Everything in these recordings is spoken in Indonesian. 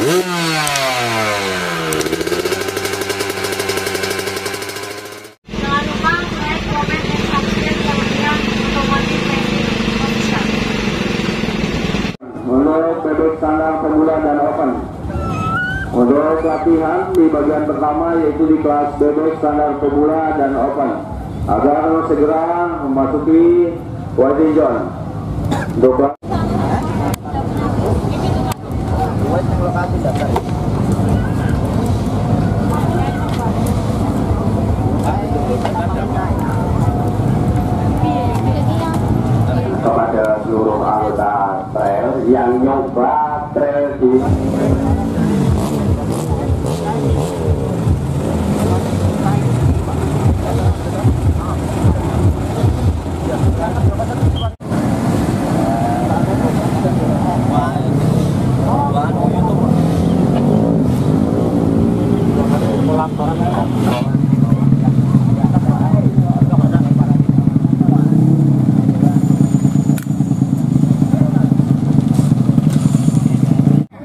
Jangan lupa like, komen, dan subscribe channelnya Otomotif Racing Official. Untuk bebek standar pemula dan open. Untuk latihan di bagian pertama yaitu di kelas bebek standar pemula dan open, agar segera memasuki waiting zone. Untuk kepada seluruh anggota trail yang nyoba trail di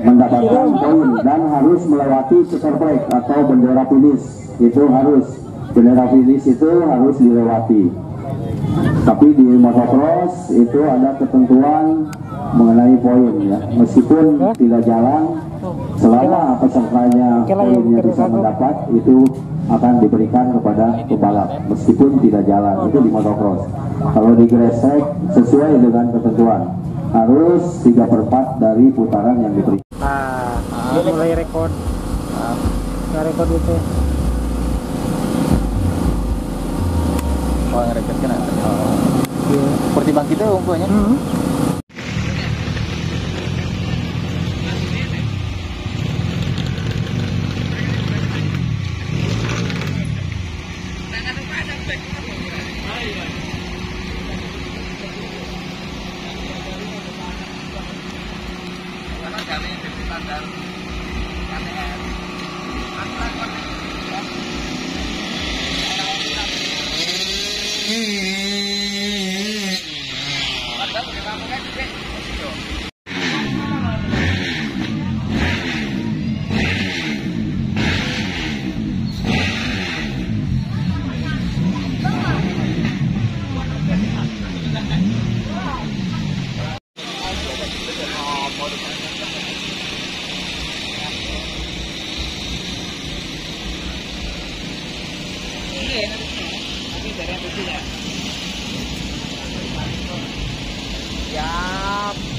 mendapatkan poin dan harus melewati checker flag atau bendera finish. Itu harus, bendera finish itu harus dilewati. Tapi di motocross itu ada ketentuan mengenai poin ya. Meskipun tidak jalan, selama pesertanya poinnya bisa mendapat, itu akan diberikan kepada pembalap meskipun tidak jalan. Itu di motocross. Kalau di gresek sesuai dengan ketentuan, harus 3/4 dari putaran yang diberikan. Mulai rekod. Rekod itu. Oh, rekod kan ada. Seperti bang kita umpamanya. Siap.